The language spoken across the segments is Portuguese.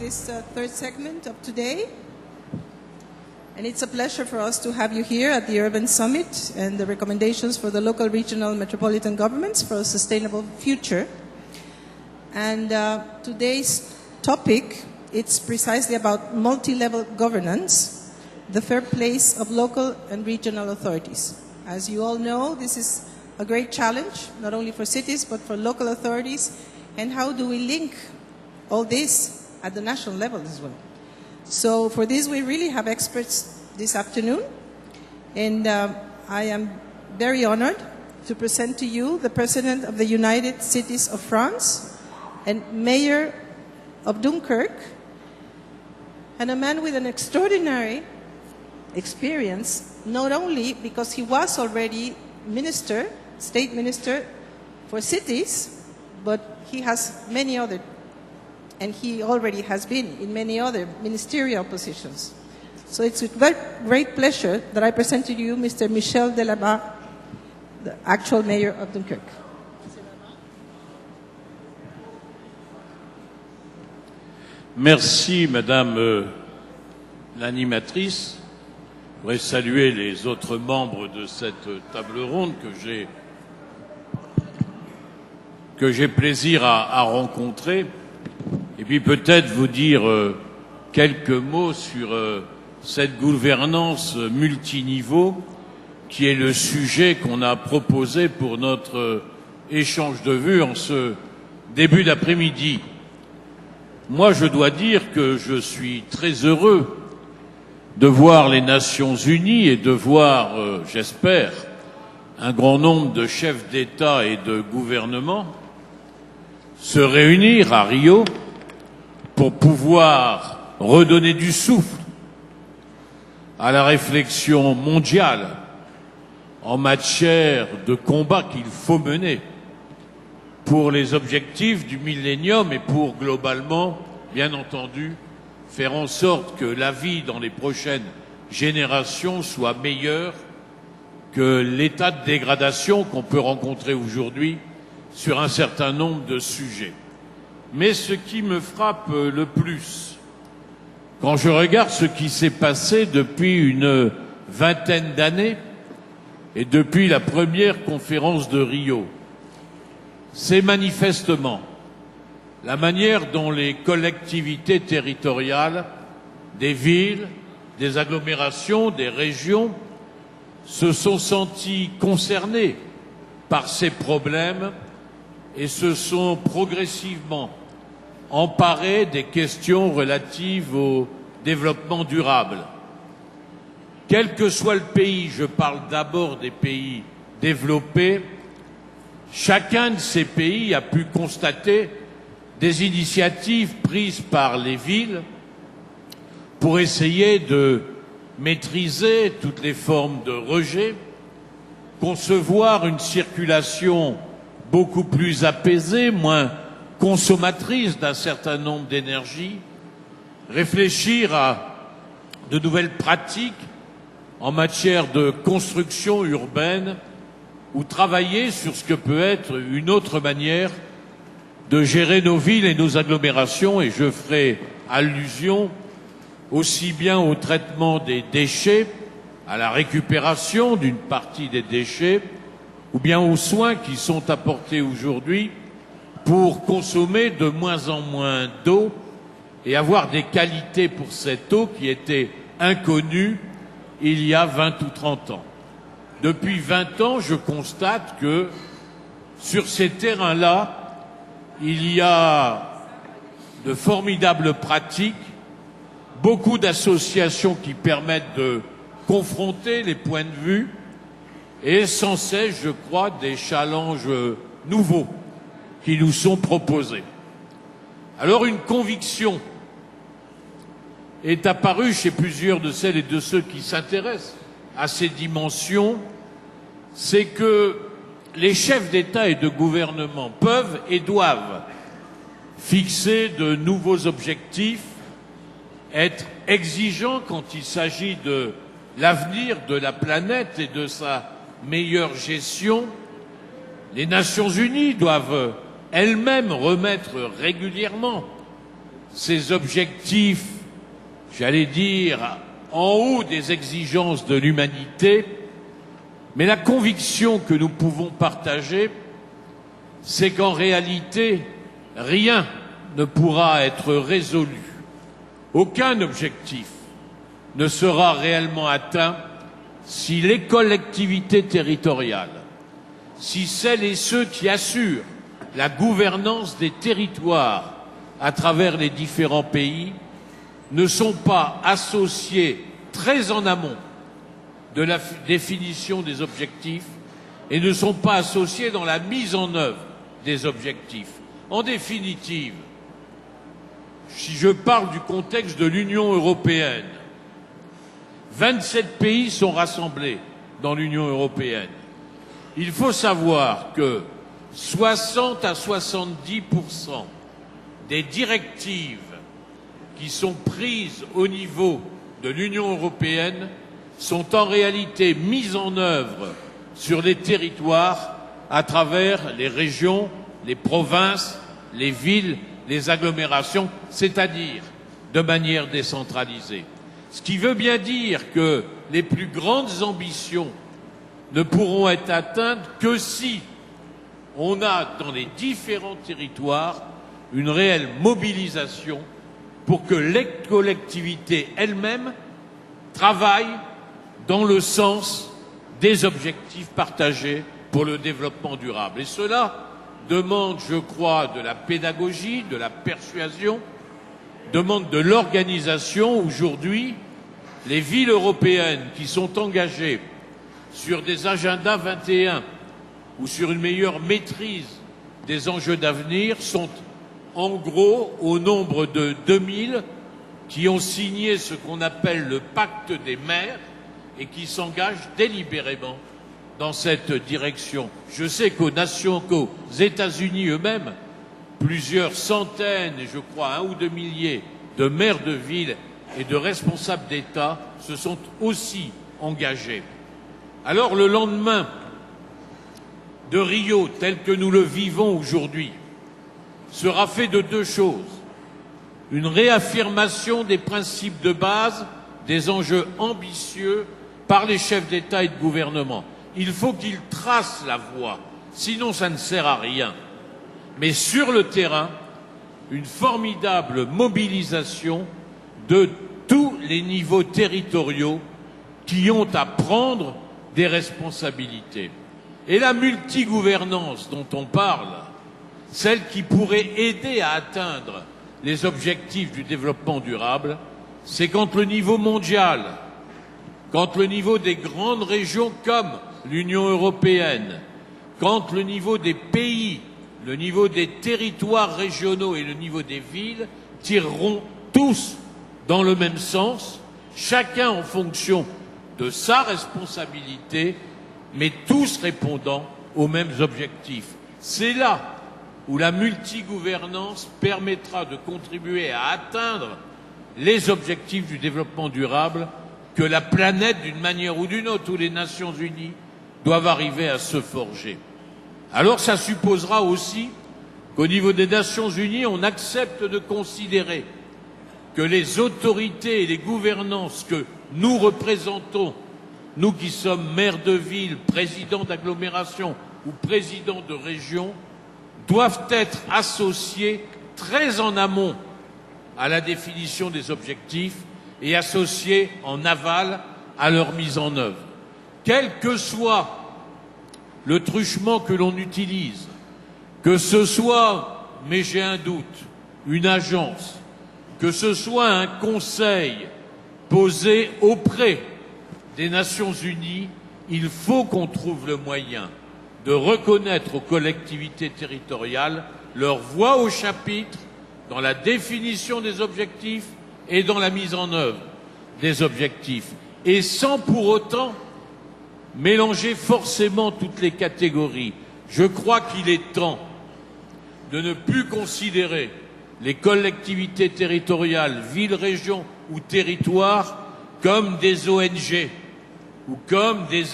this third segment of today. And it's a pleasure for us to have you here at the Urban Summit and the recommendations for the local, regional, metropolitan governments for a sustainable future. And today's topic, it's precisely about multi-level governance, the fair place of local and regional authorities. As you all know, this is a great challenge, not only for cities, but for local authorities. And how do we link all this at the national level as well? So for this, we really have experts this afternoon. And I am very honored to present to you the President of the United Cities of France and Mayor of Dunkirk, and a man with an extraordinary experience, not only because he was already minister, state minister for cities, but he has many other, and he already has been in many other ministerial positions. So it's with great pleasure that I present to you Mr. Michel Delabarre, the actual mayor of Dunkirk. Merci, Madame l'animatrice. Je voudrais saluer les autres membres de cette table ronde que j'ai plaisir à rencontrer. Et puis peut-être vous dire quelques mots sur cette gouvernance multiniveau qui est le sujet qu'on a proposé pour notre échange de vues en ce début d'après-midi. Moi, je dois dire que je suis très heureux de voir les Nations Unies et de voir, j'espère, un grand nombre de chefs d'État et de gouvernement se réunir à Rio pour pouvoir redonner du souffle à la réflexion mondiale en matière de combat qu'il faut mener pour les objectifs du millénium et pour globalement, bien entendu, faire en sorte que la vie dans les prochaines générations soit meilleure que l'état de dégradation qu'on peut rencontrer aujourd'hui sur un certain nombre de sujets. Mais ce qui me frappe le plus, quand je regarde ce qui s'est passé depuis une vingtaine d'années et depuis la première conférence de Rio, c'est manifestement la manière dont les collectivités territoriales des villes, des agglomérations, des régions se sont senties concernées par ces problèmes et se sont progressivement emparées des questions relatives au développement durable. Quel que soit le pays, je parle d'abord des pays développés, chacun de ces pays a pu constater des initiatives prises par les villes pour essayer de maîtriser toutes les formes de rejet, concevoir une circulation beaucoup plus apaisée, moins consommatrice d'un certain nombre d'énergie, réfléchir à de nouvelles pratiques en matière de construction urbaine ou travailler sur ce que peut être une autre manière de gérer nos villes et nos agglomérations, et je ferai allusion aussi bien au traitement des déchets, à la récupération d'une partie des déchets, ou bien aux soins qui sont apportés aujourd'hui pour consommer de moins en moins d'eau et avoir des qualités pour cette eau qui étaient inconnues il y a 20 ou 30 ans. Depuis 20 ans, je constate que sur ces terrains-là, il y a de formidables pratiques, beaucoup d'associations qui permettent de confronter les points de vue et sans cesse, je crois, des challenges nouveaux qui nous sont proposés. Alors une conviction est apparue chez plusieurs de celles et de ceux qui s'intéressent à ces dimensions, c'est que les chefs d'État et de gouvernement peuvent et doivent fixer de nouveaux objectifs, être exigeants quand il s'agit de l'avenir de la planète et de sa meilleure gestion. Les Nations Unies doivent elles-mêmes remettre régulièrement ces objectifs, j'allais dire, en haut des exigences de l'humanité, mais la conviction que nous pouvons partager, c'est qu'en réalité, rien ne pourra être résolu. Aucun objectif ne sera réellement atteint si les collectivités territoriales, si celles et ceux qui assurent la gouvernance des territoires à travers les différents pays ne sont pas associés très en amont de la définition des objectifs et ne sont pas associés dans la mise en œuvre des objectifs. En définitive, si je parle du contexte de l'Union européenne, 27 pays sont rassemblés dans l'Union européenne. Il faut savoir que 60 à 70% des directives qui sont prises au niveau de l'Union européenne sont en réalité mises en œuvre sur les territoires à travers les régions, les provinces, les villes, les agglomérations, c'est-à-dire de manière décentralisée. Ce qui veut bien dire que les plus grandes ambitions ne pourront être atteintes que si on a dans les différents territoires une réelle mobilisation pour que les collectivités elles-mêmes travaillent dans le sens des objectifs partagés pour le développement durable. Et cela demande, je crois, de la pédagogie, de la persuasion, demande de l'organisation. Aujourd'hui, les villes européennes qui sont engagées sur des agendas 21 ou sur une meilleure maîtrise des enjeux d'avenir sont en gros au nombre de 2000 qui ont signé ce qu'on appelle le pacte des maires et qui s'engagent délibérément dans cette direction. Je sais qu'aux États-Unis eux-mêmes, plusieurs centaines, et je crois 1 ou 2 milliers de maires de villes et de responsables d'État se sont aussi engagés. Alors le lendemain de Rio, tel que nous le vivons aujourd'hui, sera fait de deux choses. Une réaffirmation des principes de base, des enjeux ambitieux par les chefs d'État et de gouvernement. Il faut qu'ils tracent la voie, sinon ça ne sert à rien. Mais sur le terrain, une formidable mobilisation de tous les niveaux territoriaux qui ont à prendre des responsabilités. Et la multigouvernance dont on parle, celle qui pourrait aider à atteindre les objectifs du développement durable, c'est quand le niveau mondial, quand le niveau des grandes régions comme l'Union européenne, quand le niveau des pays, le niveau des territoires régionaux et le niveau des villes tireront tous dans le même sens, chacun en fonction de sa responsabilité, mais tous répondant aux mêmes objectifs. C'est là où la multigouvernance permettra de contribuer à atteindre les objectifs du développement durable que la planète, d'une manière ou d'une autre, où les Nations Unies doivent arriver à se forger. Alors ça supposera aussi qu'au niveau des Nations Unies, on accepte de considérer que les autorités et les gouvernances que nous représentons, nous qui sommes maires de ville, présidents d'agglomération ou présidents de région, doivent être associés très en amont à la définition des objectifs et associés en aval à leur mise en œuvre. Quel que soit le truchement que l'on utilise, que ce soit, mais j'ai un doute, une agence, que ce soit un conseil posé auprès des Nations Unies, il faut qu'on trouve le moyen de reconnaître aux collectivités territoriales leur voix au chapitre dans la définition des objectifs et dans la mise en œuvre des objectifs, et sans pour autant mélanger forcément toutes les catégories. Je crois qu'il est temps de ne plus considérer les collectivités territoriales, villes, régions ou territoires comme des ONG ou comme des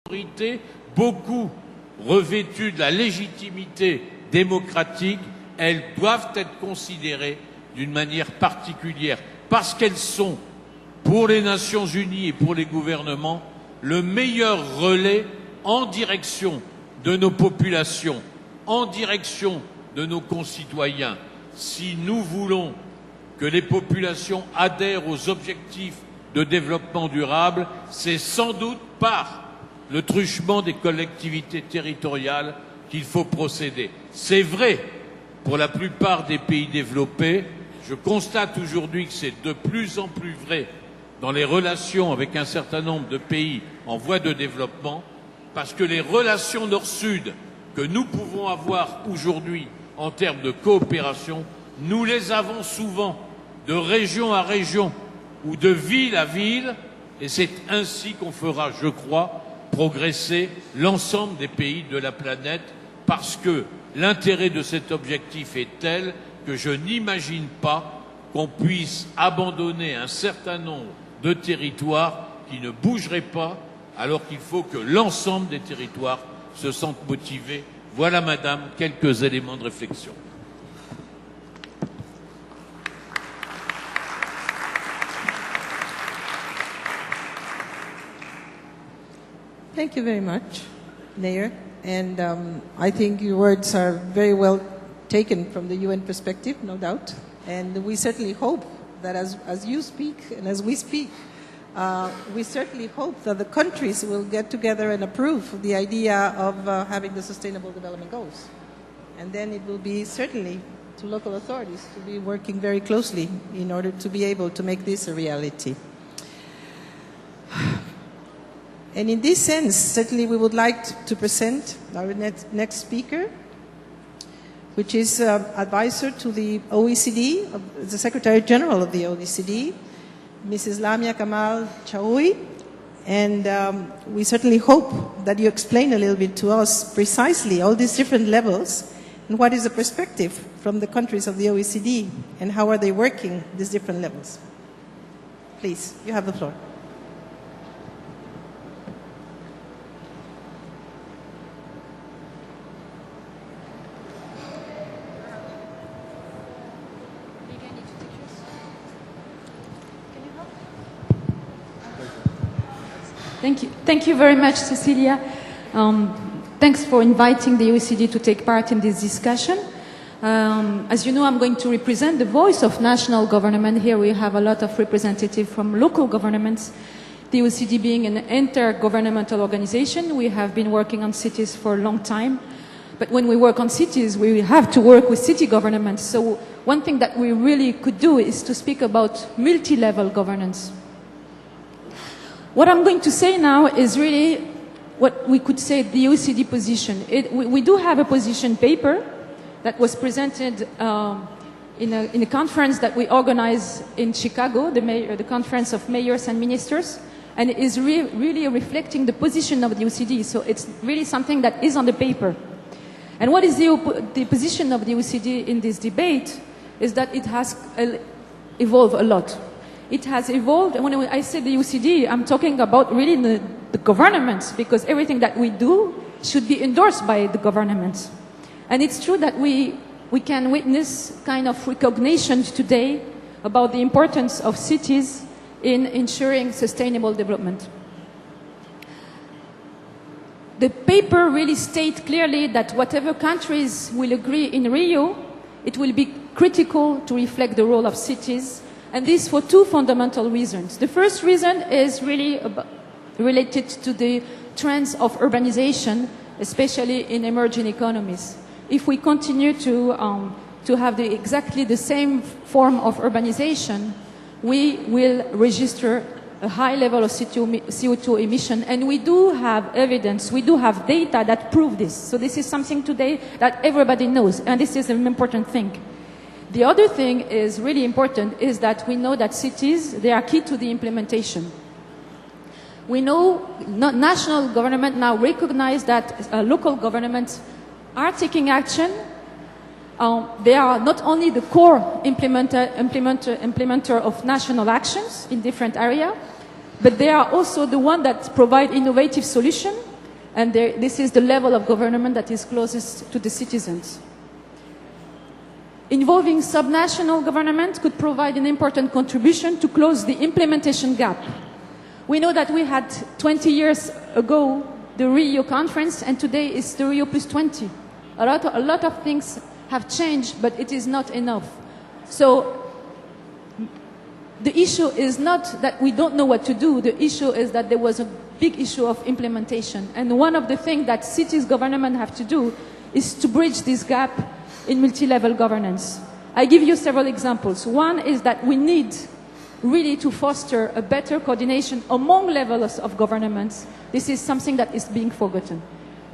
autorités. Beaucoup revêtues de la légitimité démocratique, elles doivent être considérées d'une manière particulière, parce qu'elles sont, pour les Nations Unies et pour les gouvernements, le meilleur relais en direction de nos populations, en direction de nos concitoyens. Si nous voulons que les populations adhèrent aux objectifs de développement durable, c'est sans doute par le truchement des collectivités territoriales qu'il faut procéder. C'est vrai pour la plupart des pays développés. Je constate aujourd'hui que c'est de plus en plus vrai dans les relations avec un certain nombre de pays en voie de développement, parce que les relations nord-sud que nous pouvons avoir aujourd'hui en termes de coopération, nous les avons souvent de région à région ou de ville à ville, et c'est ainsi qu'on fera, je crois, progresser l'ensemble des pays de la planète, parce que l'intérêt de cet objectif est tel que je n'imagine pas qu'on puisse abandonner un certain nombre de territoires qui ne bougeraient pas, alors qu'il faut que l'ensemble des territoires se sentent motivés. Voilà, Madame, quelques éléments de réflexion. Thank you very much, Mayor. And I think your words are very well taken from the UN perspective, no doubt. And we certainly hope that as you speak and as we speak, we certainly hope that the countries will get together and approve the idea of having the Sustainable Development Goals. And then it will be certainly to local authorities to be working very closely in order to be able to make this a reality. And in this sense, certainly we would like to present our next speaker, which is advisor to the OECD, the Secretary General of the OECD, Mrs. Lamia Kamal Chaoui. And we certainly hope that you explain a little bit to us precisely all these different levels and what is the perspective from the countries of the OECD and how are they working these different levels. Please, you have the floor. Thank you very much, Cecilia. Thanks for inviting the OECD to take part in this discussion. As you know, I'm going to represent the voice of national government. Here we have a lot of representatives from local governments. The OECD being an intergovernmental organization, we have been working on cities for a long time. But when we work on cities, we have to work with city governments. So one thing that we really could do is to speak about multi-level governance. What I'm going to say now is really what we could say the OECD position. We do have a position paper that was presented in a conference that we organized in Chicago, the Conference of Mayors and Ministers, and it is really reflecting the position of the OECD. So it's really something that is on the paper. And what is the position of the OECD in this debate is that it has evolved a lot. It has evolved, and when I say the OECD, I'm talking about really the governments, because everything that we do should be endorsed by the governments. And it's true that we can witness kind of recognition today about the importance of cities in ensuring sustainable development. The paper really states clearly that whatever countries will agree in Rio, it will be critical to reflect the role of cities. And this for two fundamental reasons. The first reason is really related to the trends of urbanization, especially in emerging economies. If we continue to have exactly the same form of urbanization, we will register a high level of CO2 emission, and we do have evidence, we do have data that prove this. So this is something today that everybody knows, and this is an important thing. The other thing is really important is that we know that cities, they are key to the implementation. We know national government now recognize that local governments are taking action. They are not only the core implementer of national actions in different areas, but they are also the one that provide innovative solutions And this is the level of government that is closest to the citizens. Involving subnational government could provide an important contribution to close the implementation gap. We know that we had 20 years ago the Rio conference, and today it's the Rio plus 20. A lot of things have changed, but it is not enough. So the issue is not that we don't know what to do. The issue is that there was a big issue of implementation. And one of the things that cities government have to do is to bridge this gap in multi-level governance. I give you several examples. One is that we need really to foster a better coordination among levels of governments. This is something that is being forgotten.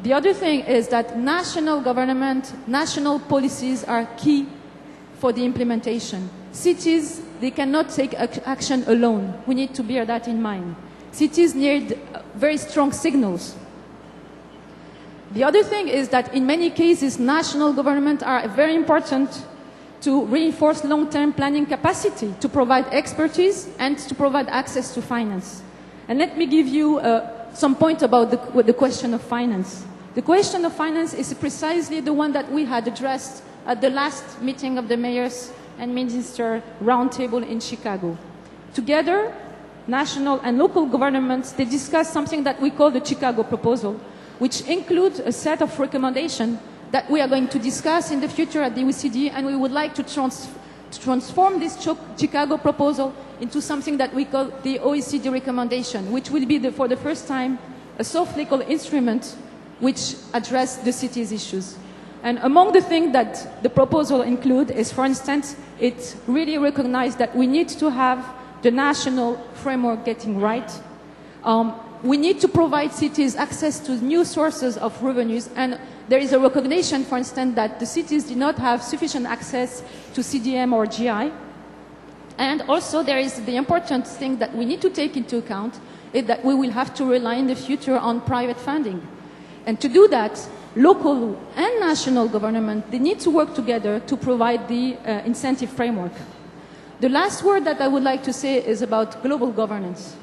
The other thing is that national government, national policies are key for the implementation. Cities, they cannot take action alone. We need to bear that in mind. Cities need very strong signals. The other thing is that in many cases, national governments are very important to reinforce long-term planning capacity, to provide expertise, and to provide access to finance. And let me give you some point about the question of finance. The question of finance is precisely the one that we had addressed at the last meeting of the mayors and minister roundtable in Chicago. Together, national and local governments, they discussed something that we call the Chicago Proposal, which includes a set of recommendations that we are going to discuss in the future at the OECD, and we would like to transform this Chicago Proposal into something that we call the OECD recommendation, which will be, for the first time, a soft legal instrument which addresses the city's issues. And among the things that the proposal includes is, for instance, it really recognizes that we need to have the national framework getting right. We need to provide cities access to new sources of revenues, and there is a recognition, for instance, that the cities do not have sufficient access to CDM or GI. And also there is the important thing that we need to take into account is that we will have to rely in the future on private funding. And to do that, local and national government, they need to work together to provide the incentive framework. The last word that I would like to say is about global governance.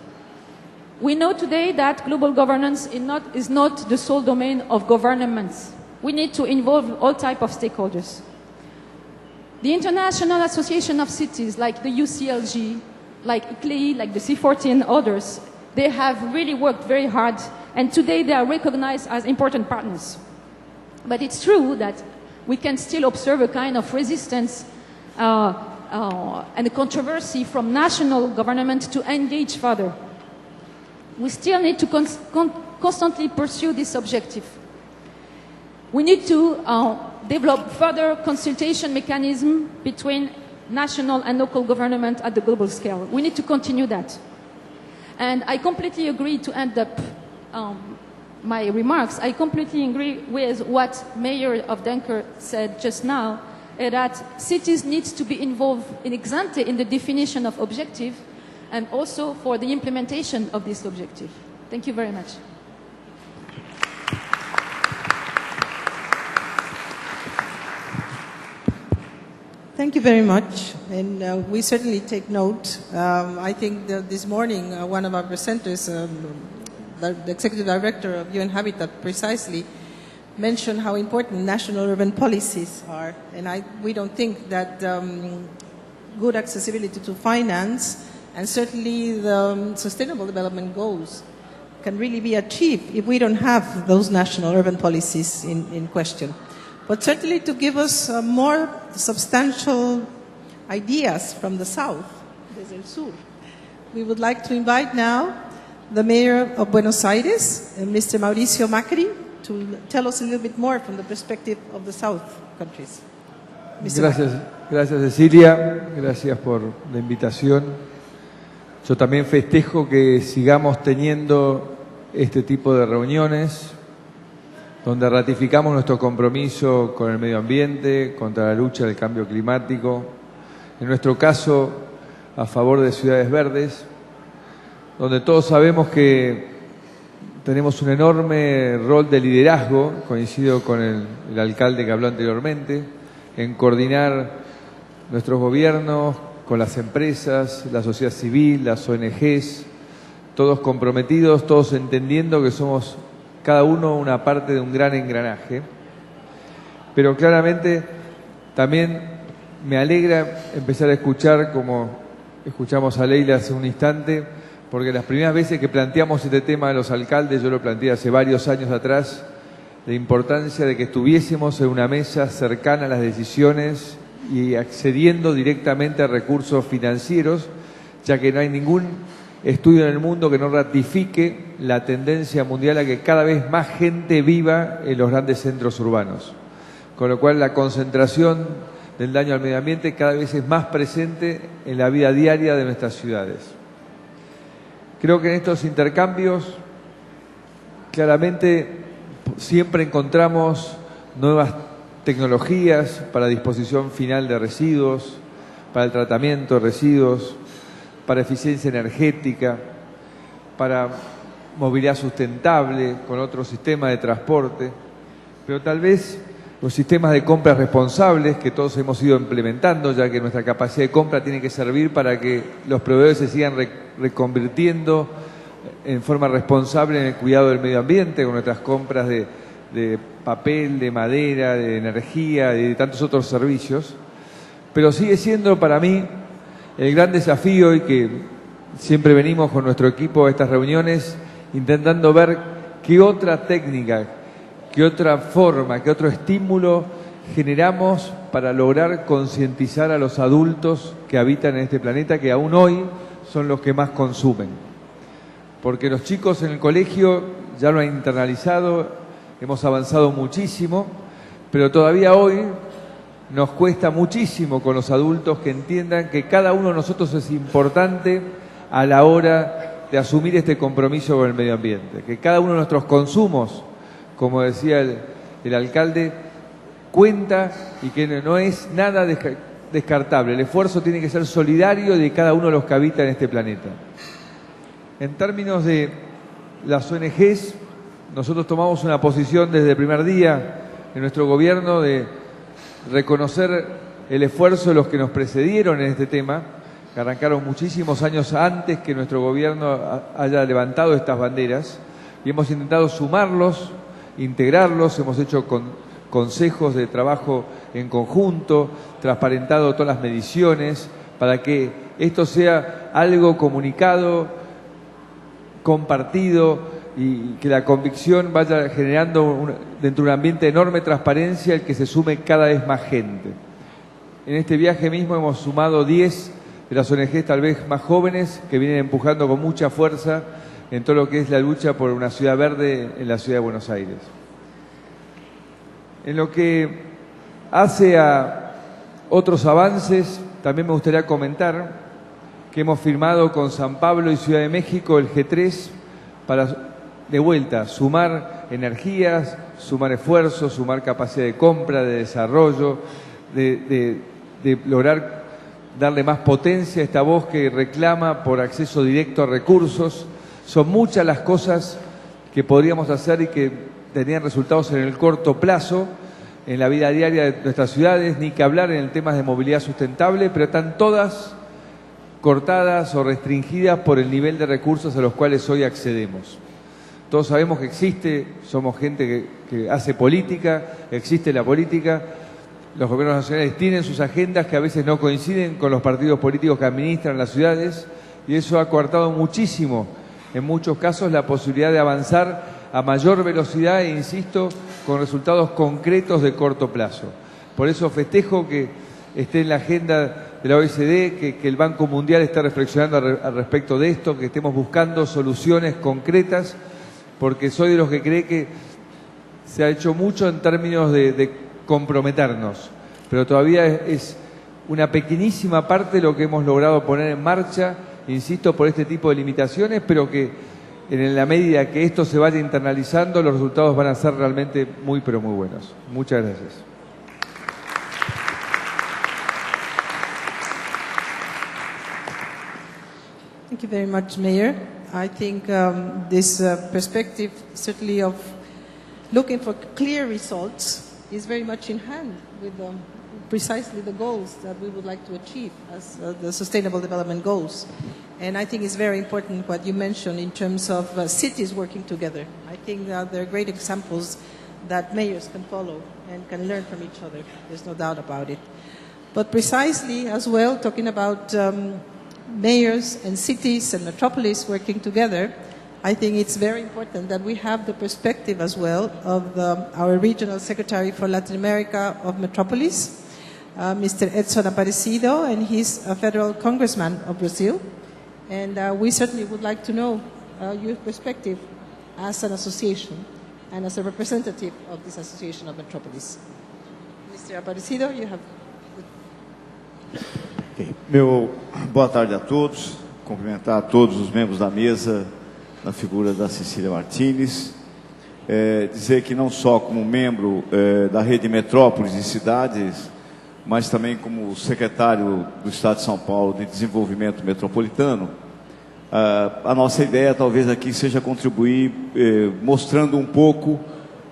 We know today that global governance is not the sole domain of governments. We need to involve all types of stakeholders. The International Association of Cities, like the UCLG, like ICLEI, like the C40 and others, they have really worked very hard, and today they are recognized as important partners. But it's true that we can still observe a kind of resistance and a controversy from national government to engage further. We still need to constantly pursue this objective. We need to develop further consultation mechanism between national and local government at the global scale. We need to continue that. And I completely agree, to end up my remarks, I completely agree with what Mayor of Denver said just now, that cities need to be involved in ex ante in the definition of objective and also for the implementation of this objective. Thank you very much. Thank you very much, and we certainly take note. I think that this morning one of our presenters, the Executive Director of UN Habitat, precisely mentioned how important national urban policies are, and we don't think that good accessibility to finance and certainly the Sustainable Development Goals can really be achieved if we don't have those national urban policies in question. But certainly to give us more substantial ideas from the south, desde el sur, we would like to invite now the Mayor of Buenos Aires, Mr. Mauricio Macri, to tell us a little bit more from the perspective of the south countries. Gracias Cecilia, gracias por la invitación. Yo también festejo que sigamos teniendo este tipo de reuniones donde ratificamos nuestro compromiso con el medio ambiente, contra la lucha del cambio climático, en nuestro caso a favor de ciudades verdes, donde todos sabemos que tenemos un enorme rol de liderazgo, coincido con el alcalde que habló anteriormente, en coordinar nuestros gobiernos con las empresas, la sociedad civil, las ONGs, todos comprometidos, todos entendiendo que somos cada uno una parte de un gran engranaje, pero claramente también me alegra empezar a escuchar, como escuchamos a Leila hace un instante, porque las primeras veces que planteamos este tema a los alcaldes, yo lo planteé hace varios años atrás, la importancia de que estuviésemos en una mesa cercana a las decisiones y accediendo directamente a recursos financieros, ya que no hay ningún estudio en el mundo que no ratifique la tendencia mundial a que cada vez más gente viva en los grandes centros urbanos. Con lo cual la concentración del daño al medio ambiente cada vez es más presente en la vida diaria de nuestras ciudades. Creo que en estos intercambios claramente siempre encontramos nuevas tecnologías para disposición final de residuos, para el tratamiento de residuos, para eficiencia energética, para movilidad sustentable, con otro sistema de transporte, pero tal vez los sistemas de compras responsables que todos hemos ido implementando, ya que nuestra capacidad de compra tiene que servir para que los proveedores se sigan reconvirtiendo en forma responsable en el cuidado del medio ambiente, con nuestras compras de papel, de madera, de energía y de tantos otros servicios. Pero sigue siendo para mí el gran desafío, y que siempre venimos con nuestro equipo a estas reuniones intentando ver qué otra técnica, qué otra forma, qué otro estímulo generamos para lograr concientizar a los adultos que habitan en este planeta, que aún hoy son los que más consumen. Porque los chicos en el colegio ya lo han internalizado, hemos avanzado muchísimo, pero todavía hoy nos cuesta muchísimo con los adultos que entiendan que cada uno de nosotros es importante a la hora de asumir este compromiso con el medio ambiente, que cada uno de nuestros consumos, como decía el alcalde, cuenta y que no es nada descartable. El esfuerzo tiene que ser solidario de cada uno de los que habitan en este planeta. En términos de las ONGs, nosotros tomamos una posición desde el primer día en nuestro gobierno de reconocer el esfuerzo de los que nos precedieron en este tema, que arrancaron muchísimos años antes que nuestro gobierno haya levantado estas banderas, y hemos intentado sumarlos, integrarlos, hemos hecho consejos de trabajo en conjunto, transparentado todas las mediciones, para que esto sea algo comunicado, compartido, y que la convicción vaya generando dentro de un ambiente de enorme transparencia el que se sume cada vez más gente. En este viaje mismo hemos sumado 10 de las ONGs tal vez más jóvenes que vienen empujando con mucha fuerza en todo lo que es la lucha por una ciudad verde en la ciudad de Buenos Aires. En lo que hace a otros avances, también me gustaría comentar que hemos firmado con San Pablo y Ciudad de México el G3 para, de vuelta, sumar energías, sumar esfuerzos, sumar capacidad de compra, de desarrollo, de lograr darle más potencia a esta voz que reclama por acceso directo a recursos. Son muchas las cosas que podríamos hacer y que tenían resultados en el corto plazo en la vida diaria de nuestras ciudades, ni que hablar en el tema de movilidad sustentable, pero están todas cortadas o restringidas por el nivel de recursos a los cuales hoy accedemos. Todos sabemos que existe, somos gente que hace política, existe la política, los gobiernos nacionales tienen sus agendas que a veces no coinciden con los partidos políticos que administran las ciudades, y eso ha coartado muchísimo, en muchos casos, la posibilidad de avanzar a mayor velocidad e, insisto, con resultados concretos de corto plazo. Por eso festejo que esté en la agenda de la OECD, que el Banco Mundial esté reflexionando al respecto de esto, que estemos buscando soluciones concretas, porque soy de los que cree que se ha hecho mucho en términos de comprometernos, pero todavía es una pequeñísima parte de lo que hemos logrado poner en marcha, insisto, por este tipo de limitaciones, pero que en la medida que esto se vaya internalizando, los resultados van a ser realmente muy, pero muy buenos. Muchas gracias. Thank you very much, Mayor. I think this perspective, certainly of looking for clear results, is very much in hand with precisely the goals that we would like to achieve as the Sustainable Development Goals. And I think it's very important what you mentioned in terms of cities working together. I think that there are great examples that mayors can follow and can learn from each other. There's no doubt about it. But precisely as well, talking about mayors and cities and metropolis working together, I think it's very important that we have the perspective as well of our Regional Secretary for Latin America of Metropolis, Mr. Edson Aparecido, and he's a federal congressman of Brazil. And we certainly would like to know your perspective as an association and as a representative of this Association of Metropolis. Mr. Aparecido, you have... Okay. Boa tarde a todos. Cumprimentar a todos os membros da mesa, na figura da Cecília Martins. Dizer que não só como membro da Rede Metrópoles e Cidades, mas também como secretário do Estado de São Paulo de Desenvolvimento Metropolitano, a nossa ideia talvez aqui seja contribuir mostrando um pouco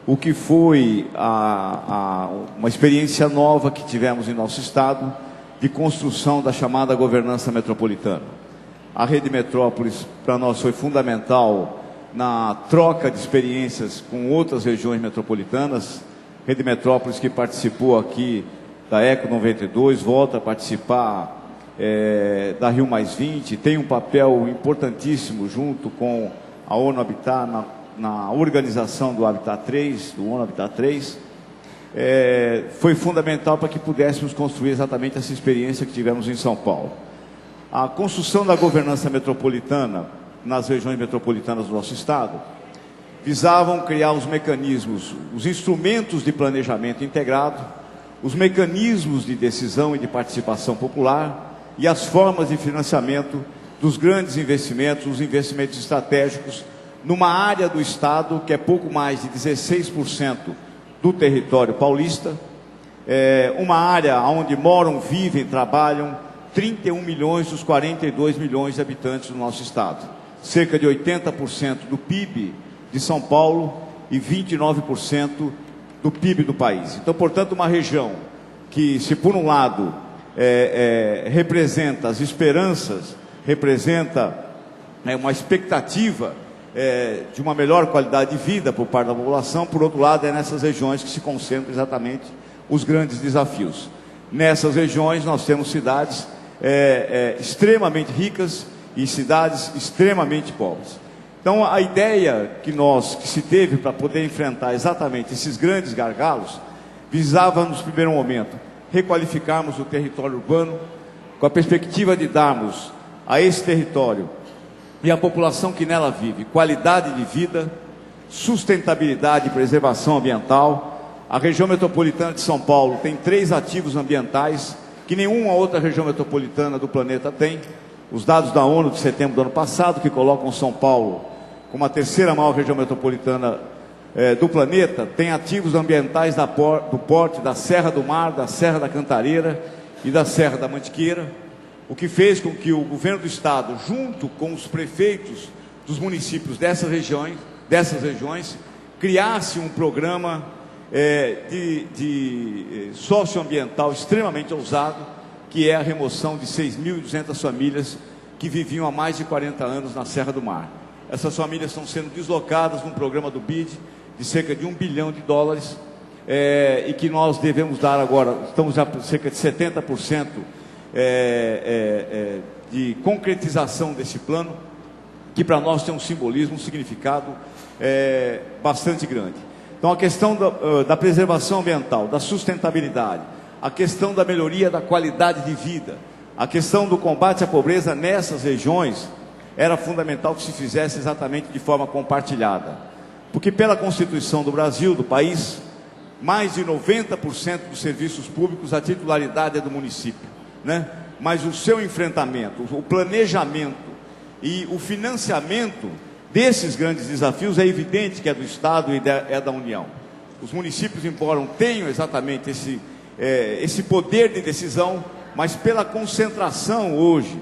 o que foi uma experiência nova que tivemos em nosso Estado de construção da chamada governança metropolitana. A Rede Metrópolis, para nós, foi fundamental na troca de experiências com outras regiões metropolitanas. Rede Metrópolis que participou aqui da ECO 92, volta a participar da Rio +20, tem um papel importantíssimo junto com a ONU Habitat na organização do Habitat 3, do ONU Habitat 3. Foi fundamental para que pudéssemos construir exatamente essa experiência que tivemos em São Paulo. A construção da governança metropolitana nas regiões metropolitanas do nosso Estado visavam criar os mecanismos, os instrumentos de planejamento integrado, os mecanismos de decisão e de participação popular e as formas de financiamento dos grandes investimentos, os investimentos estratégicos, numa área do Estado que é pouco mais de 16% do território paulista, uma área onde moram, vivem, trabalham 31 milhões dos 42 milhões de habitantes do nosso Estado, cerca de 80% do PIB de São Paulo e 29% do PIB do país. Então, portanto, uma região que, se por um lado representa as esperanças, representa uma expectativa de uma melhor qualidade de vida por parte da população, por outro lado, é nessas regiões que se concentram exatamente os grandes desafios. Nessas regiões nós temos cidades extremamente ricas e cidades extremamente pobres. Então, a ideia que se teve para poder enfrentar exatamente esses grandes gargalos, visava, no primeiro momento, requalificarmos o território urbano, com a perspectiva de darmos a esse território e à população que nela vive qualidade de vida, sustentabilidade e preservação ambiental. A região metropolitana de São Paulo tem 3 ativos ambientais que nenhuma outra região metropolitana do planeta tem. Os dados da ONU de setembro do ano passado, que colocam São Paulo como a 3ª maior região metropolitana do planeta, tem ativos ambientais do porte da Serra do Mar, da Serra da Cantareira e da Serra da Mantiqueira, o que fez com que o governo do Estado, junto com os prefeitos dos municípios dessas regiões, criasse um programa de socioambiental extremamente ousado, que é a remoção de 6.200 famílias que viviam há mais de 40 anos na Serra do Mar. Essas famílias estão sendo deslocadas num programa do BID de cerca de $1 bilhão, e que nós devemos dar agora, estamos já por cerca de 70% de concretização desse plano, que para nós tem um simbolismo, um significado bastante grande. Então, a questão da preservação ambiental, da sustentabilidade, a questão da melhoria da qualidade de vida, a questão do combate à pobreza nessas regiões, era fundamental que se fizesse exatamente de forma compartilhada. Porque pela Constituição do Brasil, do país, mais de 90% dos serviços públicos, a titularidade é do município, né? Mas o seu enfrentamento, o planejamento e o financiamento desses grandes desafios é evidente que é do Estado e é da União. Os municípios, embora tenham exatamente esse poder de decisão, mas pela concentração hoje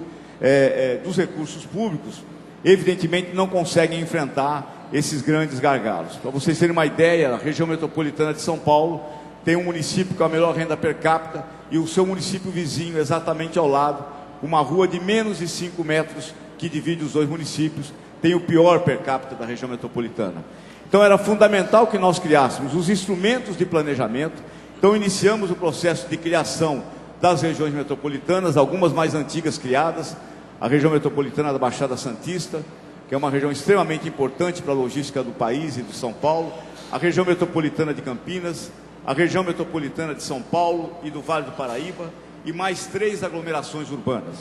dos recursos públicos, evidentemente não conseguem enfrentar esses grandes gargalos. Para vocês terem uma ideia, a região metropolitana de São Paulo tem um município com a melhor renda per capita e o seu município vizinho, exatamente ao lado, uma rua de menos de 5 metros que divide os dois municípios, tem o pior per capita da região metropolitana. Então era fundamental que nós criássemos os instrumentos de planejamento. Então iniciamos o processo de criação das regiões metropolitanas, algumas mais antigas criadas, a região metropolitana da Baixada Santista, que é uma região extremamente importante para a logística do país e de São Paulo, a região metropolitana de Campinas, a região metropolitana de São Paulo e do Vale do Paraíba, e mais 3 aglomerações urbanas.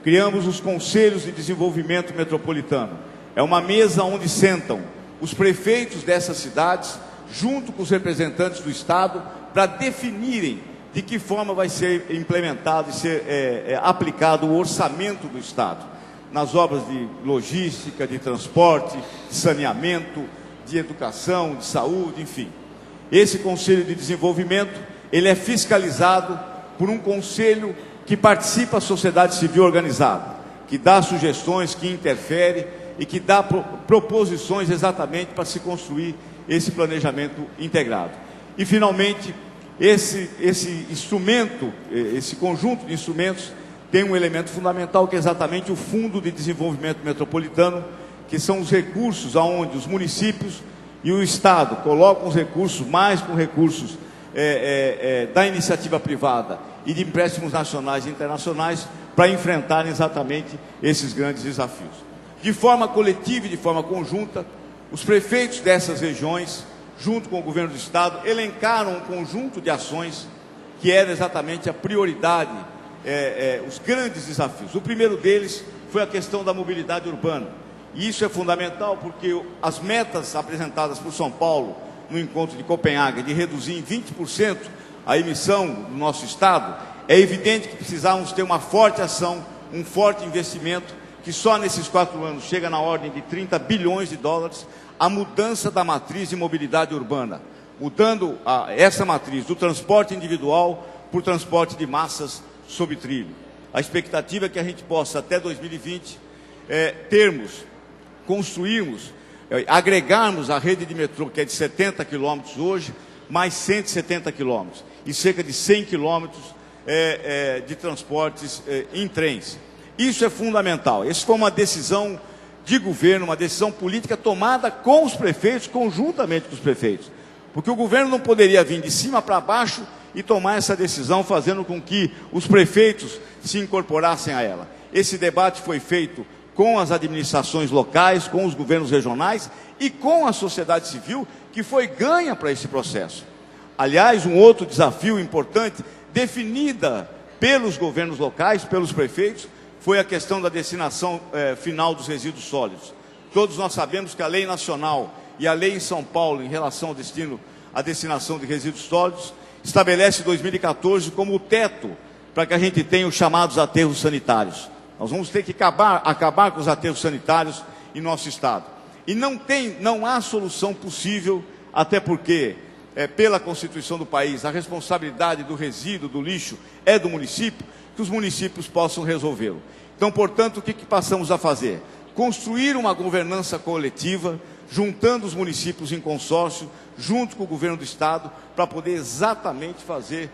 Criamos os Conselhos de Desenvolvimento Metropolitano. É uma mesa onde sentam os prefeitos dessas cidades, junto com os representantes do Estado, para definirem de que forma vai ser implementado e ser aplicado o orçamento do Estado, nas obras de logística, de transporte, de saneamento, de educação, de saúde, enfim. Esse Conselho de Desenvolvimento, ele é fiscalizado por um conselho que participa da sociedade civil organizada, que dá sugestões, que interfere e que dá proposições exatamente para se construir esse planejamento integrado. E, finalmente, esse instrumento, esse conjunto de instrumentos, tem um elemento fundamental que é exatamente o Fundo de Desenvolvimento Metropolitano, que são os recursos aonde os municípios e o Estado colocam os recursos, mais com recursos da iniciativa privada e de empréstimos nacionais e internacionais, para enfrentarem exatamente esses grandes desafios. De forma coletiva e de forma conjunta, os prefeitos dessas regiões, junto com o governo do Estado, elencaram um conjunto de ações que era exatamente a prioridade, os grandes desafios. O primeiro deles foi a questão da mobilidade urbana. E isso é fundamental porque as metas apresentadas por São Paulo no encontro de Copenhague, de reduzir em 20% a emissão do nosso Estado, é evidente que precisávamos ter uma forte ação, um forte investimento, que só nesses 4 anos chega na ordem de 30 bilhões de dólares, a mudança da matriz de mobilidade urbana, mudando essa matriz do transporte individual por transporte de massas sob trilho. A expectativa é que a gente possa, até 2020, construirmos, agregarmos a rede de metrô, que é de 70 quilômetros hoje, mais 170 quilômetros, e cerca de 100 quilômetros de transportes em trens. Isso é fundamental. Essa foi uma decisão de governo, uma decisão política tomada com os prefeitos, conjuntamente com os prefeitos. Porque o governo não poderia vir de cima para baixo e tomar essa decisão, fazendo com que os prefeitos se incorporassem a ela. Esse debate foi feito com as administrações locais, com os governos regionais e com a sociedade civil, que foi ganha para esse processo. Aliás, um outro desafio importante, definida pelos governos locais, pelos prefeitos, foi a questão da destinação final dos resíduos sólidos. Todos nós sabemos que a lei nacional e a lei em São Paulo, em relação à destinação de resíduos sólidos, estabelece 2014 como o teto para que a gente tenha os chamados aterros sanitários. Nós vamos ter que acabar com os aterros sanitários em nosso Estado. E não há solução possível, até porque, pela Constituição do país, a responsabilidade do resíduo, do lixo, é do município, que os municípios possam resolvê-lo. Então, portanto, o que passamos a fazer? Construir uma governança coletiva, juntando os municípios em consórcio, junto com o governo do Estado, para poder exatamente fazer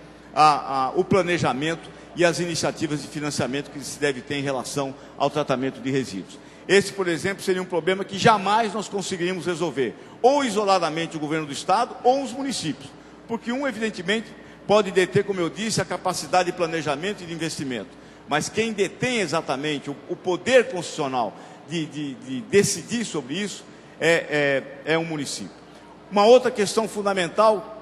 o planejamento e as iniciativas de financiamento que se deve ter em relação ao tratamento de resíduos. Esse, por exemplo, seria um problema que jamais nós conseguiríamos resolver, ou isoladamente o governo do Estado, ou os municípios, porque evidentemente, pode deter, como eu disse, a capacidade de planejamento e de investimento, mas quem detém exatamente o poder constitucional de decidir sobre isso é um município. Uma outra questão fundamental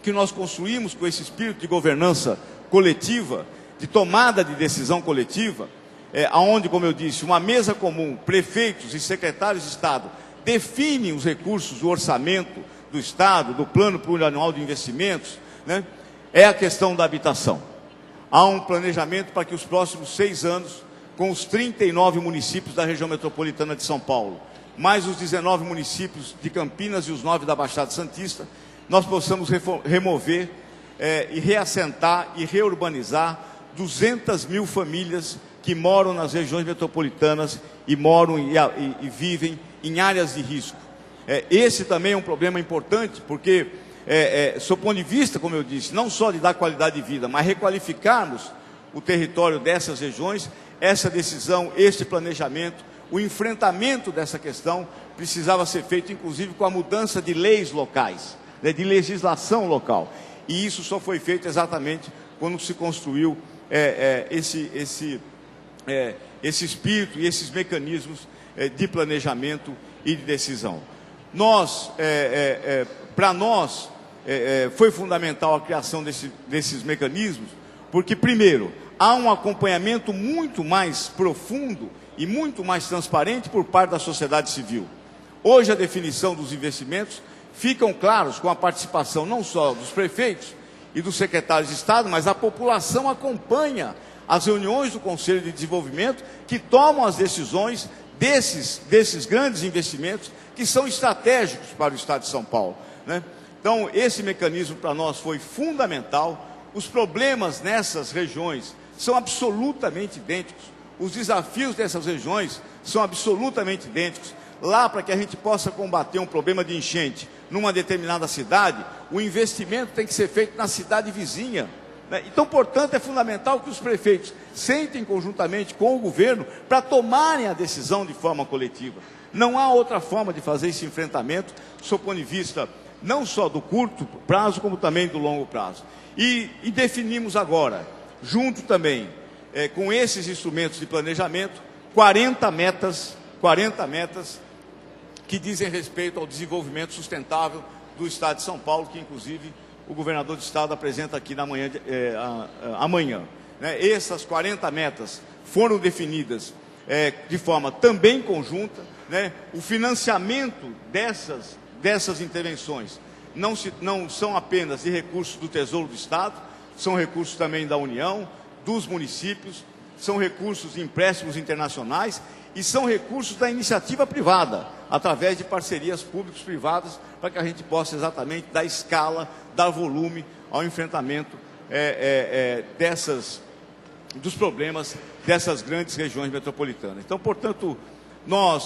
que nós construímos com esse espírito de governança coletiva, de tomada de decisão coletiva, aonde, como eu disse, uma mesa comum, prefeitos e secretários de Estado definem os recursos do orçamento do Estado, do plano plurianual de investimentos, né? É a questão da habitação. Há um planejamento para que os próximos 6 anos, com os 39 municípios da região metropolitana de São Paulo, mais os 19 municípios de Campinas e os 9 da Baixada Santista, nós possamos remover e reassentar e reurbanizar 200 mil famílias que moram nas regiões metropolitanas e moram e vivem em áreas de risco. Esse também é um problema importante, porque, sob ponto de vista, como eu disse, não só de dar qualidade de vida, mas requalificarmos o território dessas regiões, essa decisão, este planejamento o enfrentamento dessa questão precisava ser feito, inclusive, com a mudança de leis locais, né, de legislação local. E isso só foi feito exatamente quando se construiu esse espírito e esses mecanismos de planejamento e de decisão. Para nós, foi fundamental a criação desses mecanismos, porque, primeiro, há um acompanhamento muito mais profundo e muito mais transparente por parte da sociedade civil. Hoje, a definição dos investimentos ficam claros com a participação não só dos prefeitos e dos secretários de Estado, mas a população acompanha as reuniões do Conselho de Desenvolvimento que tomam as decisões desses grandes investimentos que são estratégicos para o Estado de São Paulo, né? Então, esse mecanismo para nós foi fundamental. Os problemas nessas regiões são absolutamente idênticos. Os desafios dessas regiões são absolutamente idênticos. Lá, para que a gente possa combater um problema de enchente numa determinada cidade, o investimento tem que ser feito na cidade vizinha, né? Então, portanto, é fundamental que os prefeitos sentem conjuntamente com o governo para tomarem a decisão de forma coletiva. Não há outra forma de fazer esse enfrentamento, sob o ponto de vista não só do curto prazo, como também do longo prazo. E definimos agora, junto também com esses instrumentos de planejamento, 40 metas que dizem respeito ao desenvolvimento sustentável do Estado de São Paulo, que inclusive o governador do Estado apresenta aqui na manhã, amanhã, né? Essas 40 metas foram definidas de forma também conjunta, né? O financiamento dessas intervenções não são apenas de recursos do Tesouro do Estado, são recursos também da União, dos municípios, são recursos de empréstimos internacionais e são recursos da iniciativa privada, através de parcerias públicos-privadas, para que a gente possa exatamente dar escala, dar volume ao enfrentamento dos problemas dessas grandes regiões metropolitanas. Então, portanto,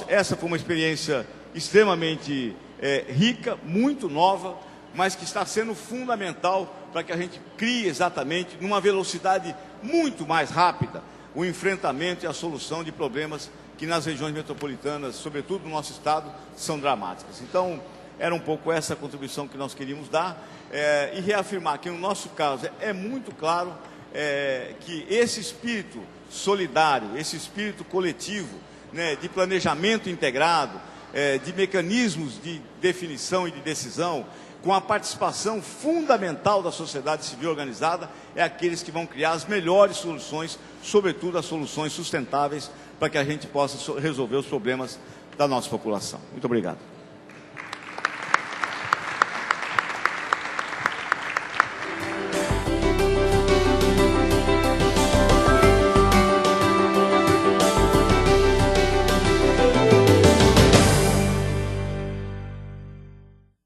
essa foi uma experiência extremamente rica, muito nova, mas que está sendo fundamental para que a gente crie exatamente, numa velocidade muito mais rápida, o enfrentamento e a solução de problemas que nas regiões metropolitanas, sobretudo no nosso estado, são dramáticas. Então, era um pouco essa a contribuição que nós queríamos dar e reafirmar que, no nosso caso, é muito claro que esse espírito solidário, esse espírito coletivo, né, de planejamento integrado, de mecanismos de definição e de decisão, com a participação fundamental da sociedade civil organizada, é aqueles que vão criar as melhores soluções, sobretudo as soluções sustentáveis, para que a gente possa resolver os problemas da nossa população. Muito obrigado.